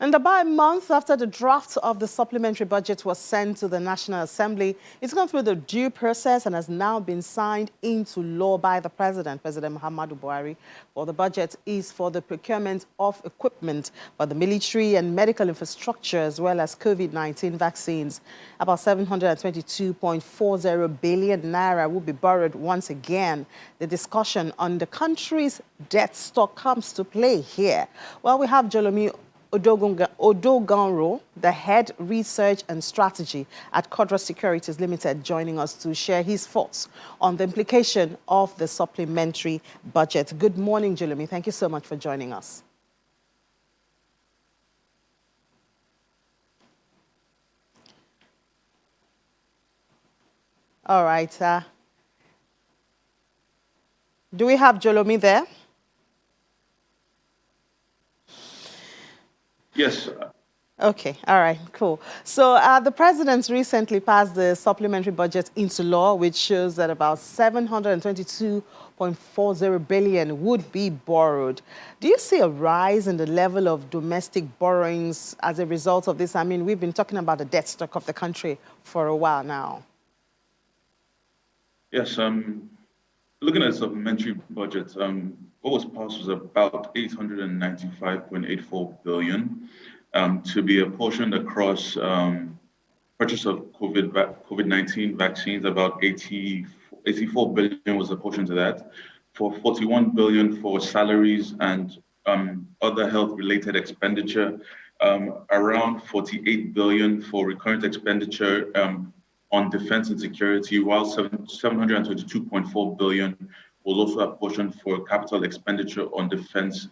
And about a month after the draft of the supplementary budget was sent to the National Assembly, it's gone through the due process and has now been signed into law by the President, President Muhammadu Buhari. Well, the budget is for the procurement of equipment for the military and medical infrastructure, as well as COVID-19 vaccines. About 722.40 billion naira will be borrowed once again. The discussion on the country's debt stock comes to play here. Well, we have Jolomi Odoganro, the head research and strategy at Quadra Securities Limited, joining us to share his thoughts on the implication of the supplementary budget. Good morning, Jolomi. Thank you so much for joining us. All right. Do we have Jolomi there? Yes. Okay, all right, cool. So the president recently passed the supplementary budget into law, which shows that about 722.40 billion would be borrowed. Do you see a rise in the level of domestic borrowings as a result of this? I mean, we've been talking about the debt stock of the country for a while now. Yes. Looking at the supplementary budget, what was passed was about 895.84 billion to be apportioned across purchase of COVID-19 vaccines. About 84 billion was apportioned to that, for 41 billion for salaries and other health-related expenditure, around 48 billion for recurrent expenditure on defense and security, while 722.4 billion was also apportioned for capital expenditure on defense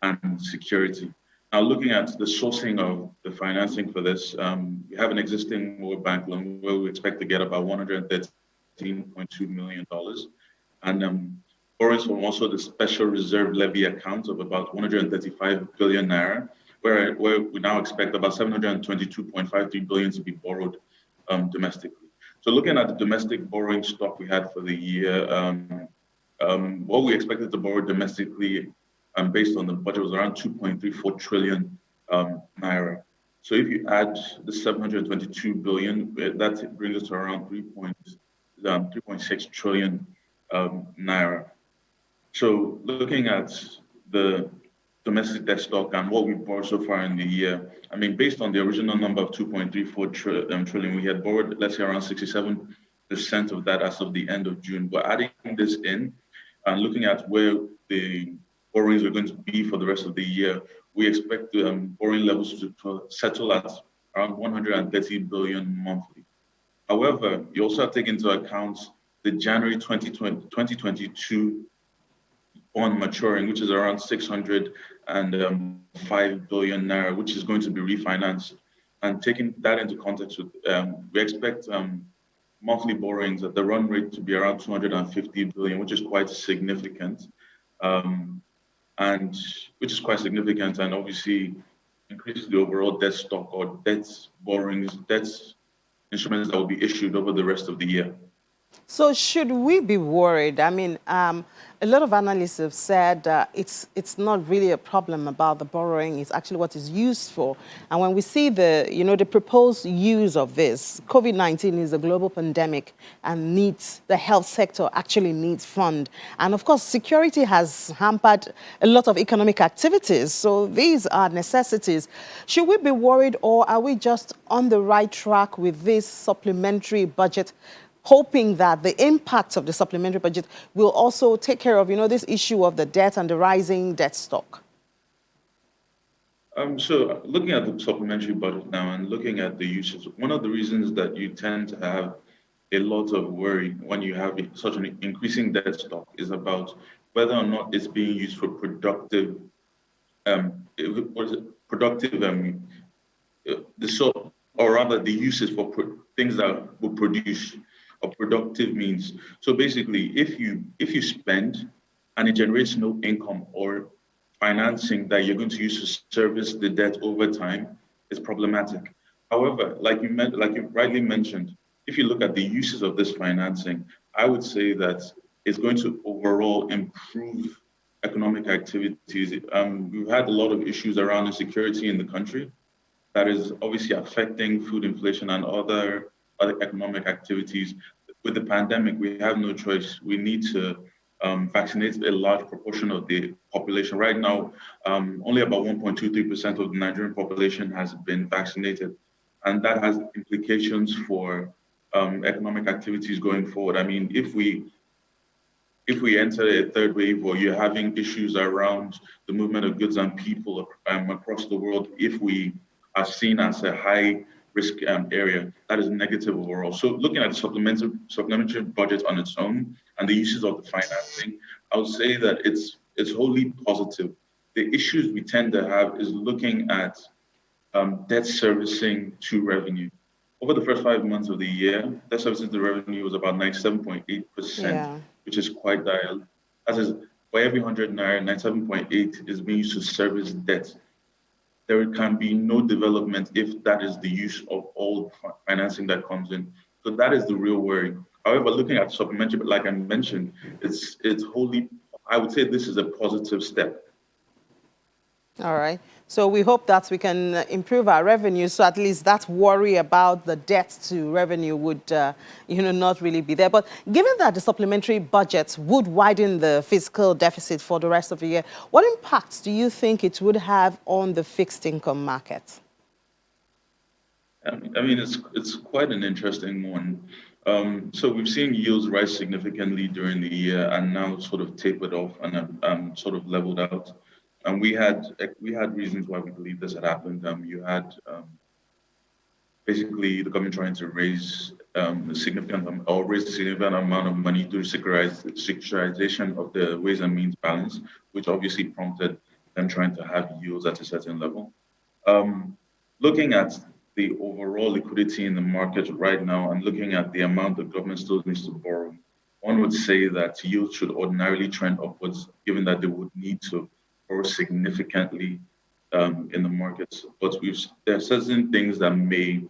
and security. Now, looking at the sourcing of the financing for this, we have an existing World Bank loan where we expect to get about $113.2 million. And borrowings from also the Special Reserve Levy account of about 135 billion naira, where we now expect about 722.53 billion to be borrowed domestically. So looking at the domestic borrowing stock we had for the year, what we expected to borrow domestically based on the budget was around 2.34 trillion naira. So if you add the 722 billion, that brings us to around 3.6 trillion naira. So looking at the domestic debt stock and what we borrowed so far in the year, I mean, based on the original number of 2.34 trillion, we had borrowed, let's say, around 67% of that as of the end of June. But adding this in and looking at where the borrowings are going to be for the rest of the year, we expect the borrowing levels to settle at around 130 billion monthly. However, you also have to take into account the January 2022 bond maturing, which is around 605 billion naira, which is going to be refinanced. And taking that into context, we expect monthly borrowings at the run rate to be around 250 billion, which is quite significant. And which is quite significant, and obviously increases the overall debt stock or debt borrowings, debt instruments that will be issued over the rest of the year. So should we be worried? I mean, a lot of analysts have said it's not really a problem about the borrowing. It's actually what it's used for. And when we see the proposed use of this, COVID-19 is a global pandemic and the health sector actually needs fund. And of course, security has hampered a lot of economic activities. So these are necessities. Should we be worried, or are we just on the right track with this supplementary budget, hoping that the impact of the supplementary budget will also take care of, this issue of the debt and the rising debt stock? So looking at the supplementary budget now and looking at the uses, one of the reasons that you tend to have a lot of worry when you have such an increasing debt stock is about whether or not it's being used for productive, or rather the uses for things that will produce or productive means. So basically, if you spend and it generates no income or financing that you're going to use to service the debt over time, it's problematic. However, like you rightly mentioned, if you look at the uses of this financing, I would say that it's going to overall improve economic activities, we've had a lot of issues around insecurity in the country that is obviously affecting food inflation and other economic activities. With the pandemic, we have no choice. We need to vaccinate a large proportion of the population. Right now, only about 1.23% of the Nigerian population has been vaccinated, and that has implications for economic activities going forward. I mean, if we enter a third wave or you're having issues around the movement of goods and people across the world, if we are seen as a high risk area, that is negative overall. So looking at the supplementary budget on its own and the uses of the financing, I would say that it's wholly positive. The issues we tend to have is looking at debt servicing to revenue. Over the first 5 months of the year, debt servicing to revenue was about 97.8%, Yeah. which is quite dial. That is, for every 100 naira, 97.8 is being used to service debt. There can be no development if that is the use of all financing that comes in. So that is the real worry. However, looking at supplementary, like I mentioned, it's wholly. I would say this is a positive step. All right. So we hope that we can improve our revenue. So at least that worry about the debt to revenue would, not really be there. But given that the supplementary budget would widen the fiscal deficit for the rest of the year, what impacts do you think it would have on the fixed income market? I mean, it's quite an interesting one. So we've seen yields rise significantly during the year and now sort of tapered off and sort of leveled out. And we had reasons why we believe this had happened. You had basically the government trying to raise a significant amount of money through securitization of the ways and means balance, which obviously prompted them trying to have yields at a certain level. Looking at the overall liquidity in the market right now and looking at the amount the government still needs to borrow, one would say that yields should ordinarily trend upwards, given that they would need to borrow significantly in the markets. But there are certain things that may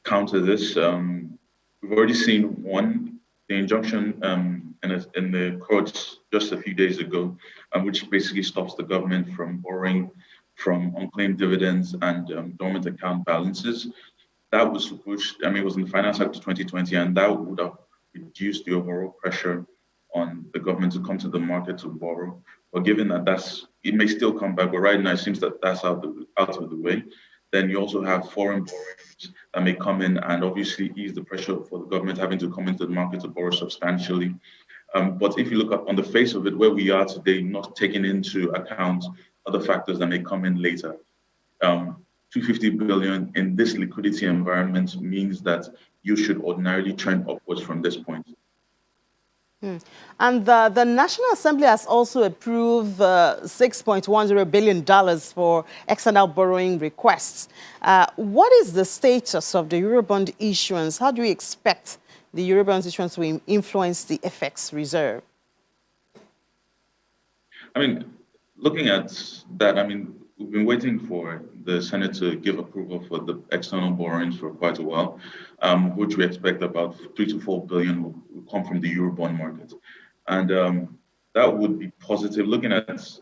counter this. We've already seen one, the injunction in the courts just a few days ago, which basically stops the government from borrowing from unclaimed dividends and dormant account balances. That was supposed, I mean, it was in the Finance Act of 2020, and that would have reduced the overall pressure on the government to come to the market to borrow. But given that it may still come back, but right now it seems that that's out of the way. Then you also have foreign borrowings that may come in and obviously ease the pressure for the government having to come into the market to borrow substantially. But if you look up on the face of it, where we are today, not taking into account other factors that may come in later, 250 billion in this liquidity environment means that you should ordinarily trend upwards from this point. And the National Assembly has also approved $6.10 billion for external borrowing requests. What is the status of the Eurobond issuance? How do we expect the Eurobond issuance to influence the FX reserve? I mean, looking at that, I mean, we've been waiting for the Senate to give approval for the external borrowings for quite a while, which we expect about 3 to 4 billion will come from the Eurobond market. And that would be positive. Looking at the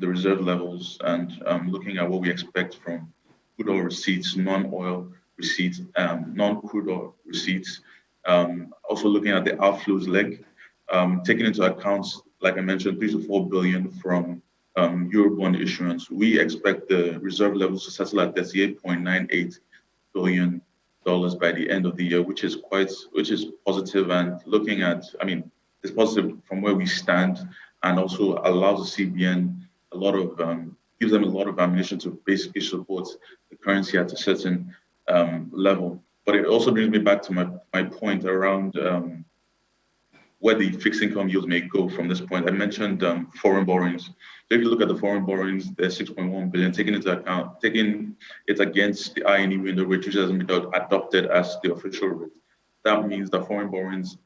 reserve levels and looking at what we expect from crude oil receipts, non-oil receipts, non-crude oil receipts, also looking at the outflows leg, taking into account, like I mentioned, 3 to 4 billion from Eurobond issuance, we expect the reserve levels to settle at $38.98 billion by the end of the year, which is positive. And looking at, I mean, it's positive from where we stand, and also allows the CBN gives them a lot of ammunition to basically support the currency at a certain level. But it also brings me back to my point around where the fixed income yields may go from this point. I mentioned foreign borrowings. So if you look at the foreign borrowings, there's 6.1 billion, taking it against the INE window rate, which hasn't been adopted as the official rate. That means that foreign borrowings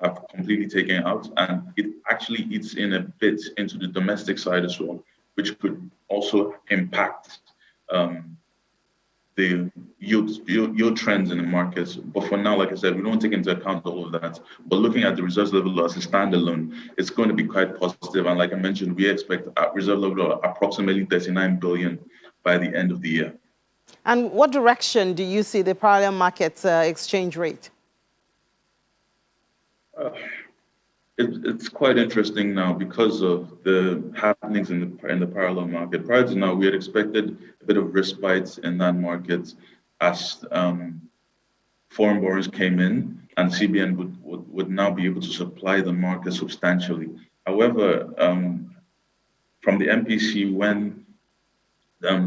are completely taken out, and it actually eats in a bit into the domestic side as well, which could also impact the yield trends in the markets. But for now, like I said, we don't take into account all of that. But looking at the reserves level as a standalone, it's going to be quite positive. And like I mentioned, we expect a reserve level of approximately 39 billion by the end of the year. And what direction do you see the parallel market exchange rate? It's quite interesting now because of the happenings in the parallel market. Prior to now, we had expected a bit of respite in that market as foreign borrowers came in, and CBN would now be able to supply the market substantially. However, from the MPC, when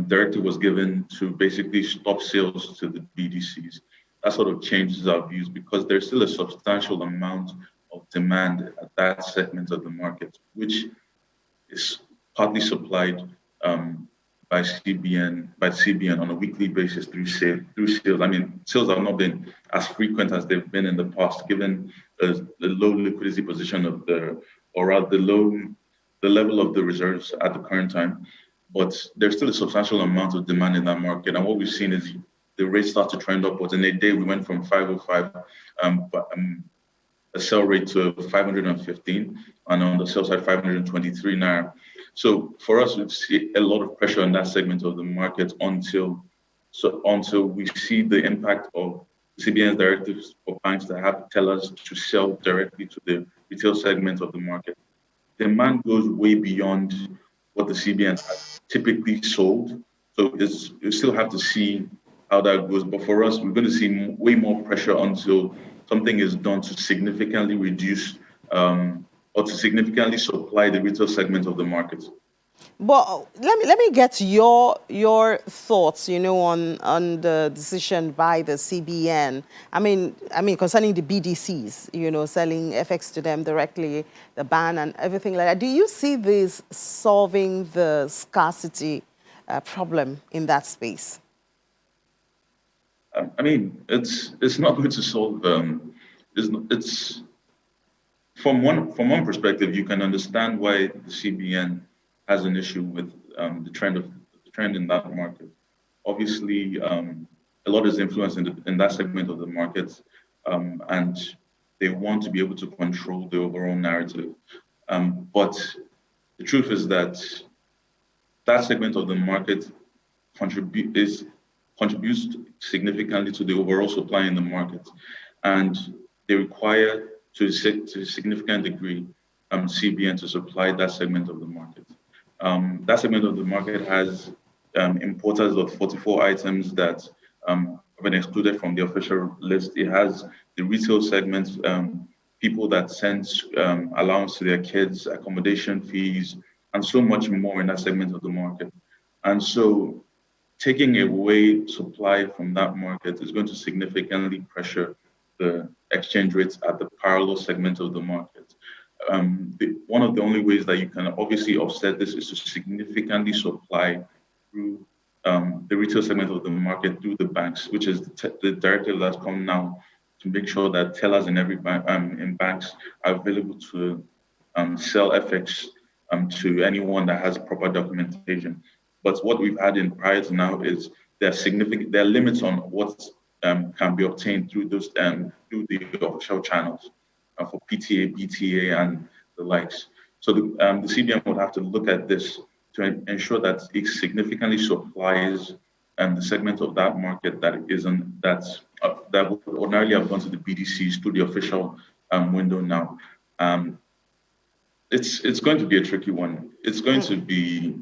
directive was given to basically stop sales to the BDCs, that sort of changes our views because there's still a substantial amount of demand at that segment of the market, which is partly supplied by CBN on a weekly basis through sales. I mean, sales have not been as frequent as they've been in the past, given the low liquidity position of or rather the level of the reserves at the current time. But there's still a substantial amount of demand in that market, and what we've seen is the rates start to trend upwards. In a day, we went from 505. A sell rate to 515, and on the sell side 523 naira. So for us, we see a lot of pressure on that segment of the market until we see the impact of CBN's directives for banks that have tellers to sell directly to the retail segment of the market. Demand goes way beyond what the CBN has typically sold. So you still have to see how that goes. But for us, we're going to see way more pressure until something is done to significantly reduce or to significantly supply the retail segment of the market. But let me get your thoughts, on the decision by the CBN. I mean concerning the BDCs, selling FX to them directly, the ban and everything like that. Do you see this solving the scarcity problem in that space? I mean, it's not going to solve. It's from one perspective, you can understand why the CBN has an issue with the trend in that market. Obviously, a lot is influenced in that segment of the market, and they want to be able to control the overall narrative. But the truth is that segment of the market contributes significantly to the overall supply in the market, and they require to a significant degree CBN to supply that segment of the market. That segment of the market has importers of 44 items that have been excluded from the official list. It has the retail segment, people that send allowance to their kids, accommodation fees, and so much more in that segment of the market. And so taking away supply from that market is going to significantly pressure the exchange rates at the parallel segment of the market. One of the only ways that you can obviously offset this is to significantly supply through the retail segment of the market through the banks, which is the directive that's come now to make sure that tellers in every bank in banks are available to sell FX to anyone that has proper documentation. But what we've had in prior to now is there are limits on what can be obtained through those through the official channels for PTA, BTA, and the likes. So the CBN would have to look at this to ensure that it significantly supplies the segment of that market that would ordinarily have gone to the BDCs through the official window now. It's going to be a tricky one. It's going to be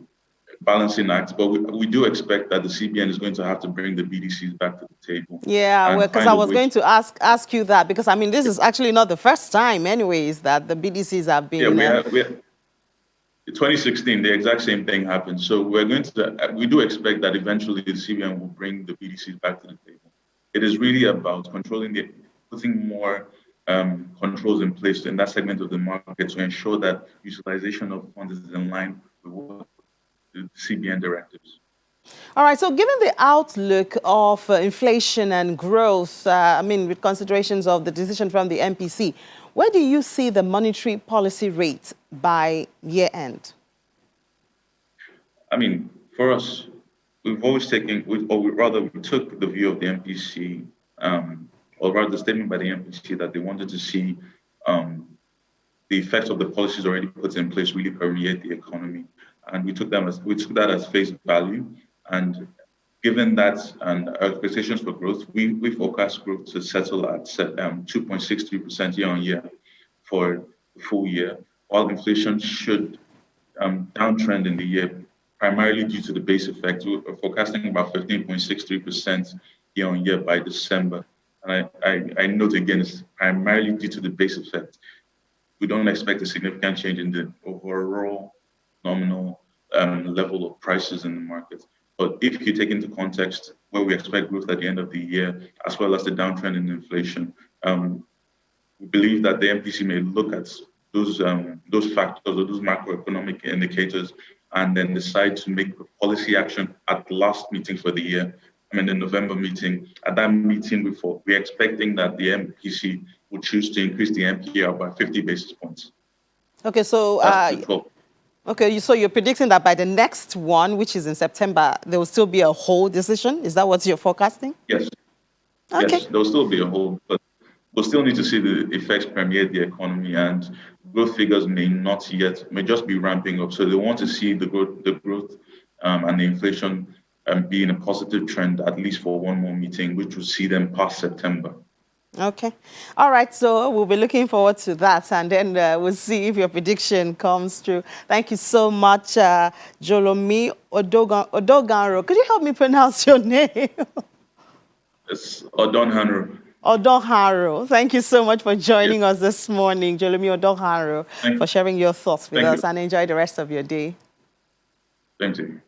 balancing act, but we do expect that the CBN is going to have to bring the BDCs back to the table. Yeah, well, because I was going to ask you that, because I mean this is actually not the first time, anyways, that the BDCs have been. Yeah, in 2016, the exact same thing happened. So we do expect that eventually the CBN will bring the BDCs back to the table. It is really about putting more controls in place in that segment of the market to ensure that utilization of funds is in line with what the CBN directives. All right, so given the outlook of inflation and growth, with considerations of the decision from the MPC, where do you see the monetary policy rate by year end? For us, we've always taken, we took the view of the MPC, or rather the statement by the MPC that they wanted to see the effects of the policies already put in place really permeate the economy, and we took that as face value. And given that and our expectations for growth, we forecast growth to settle at 2.63% year on year for the full year, while inflation should downtrend in the year, primarily due to the base effect. We're forecasting about 15.63% year on year by December. And I note again, it's primarily due to the base effect. We don't expect a significant change in the overall nominal level of prices in the market. But if you take into context where we expect growth at the end of the year, as well as the downtrend in inflation, we believe that the MPC may look at those factors or those macroeconomic indicators and then decide to make policy action at the last meeting for the year. The November meeting. At that meeting, we're expecting that the MPC will choose to increase the MPR by 50 basis points. Okay, so so you're predicting that by the next one, which is in September, there will still be a whole decision? Is that what you're forecasting? Yes. Okay. Yes, there will still be a whole, but we'll still need to see the effects permeate the economy, and growth figures may just be ramping up. So they want to see the growth and the inflation be in a positive trend, at least for one more meeting, which will see them past September. Okay. All right. So we'll be looking forward to that. And then we'll see if your prediction comes true. Thank you so much, Jolomi Odoganro. Could you help me pronounce your name? It's Odonhanro. Odonhanro. Thank you so much for joining us this morning, Jolomi Odonhanro, for sharing your thoughts with us. And enjoy the rest of your day. Thank you.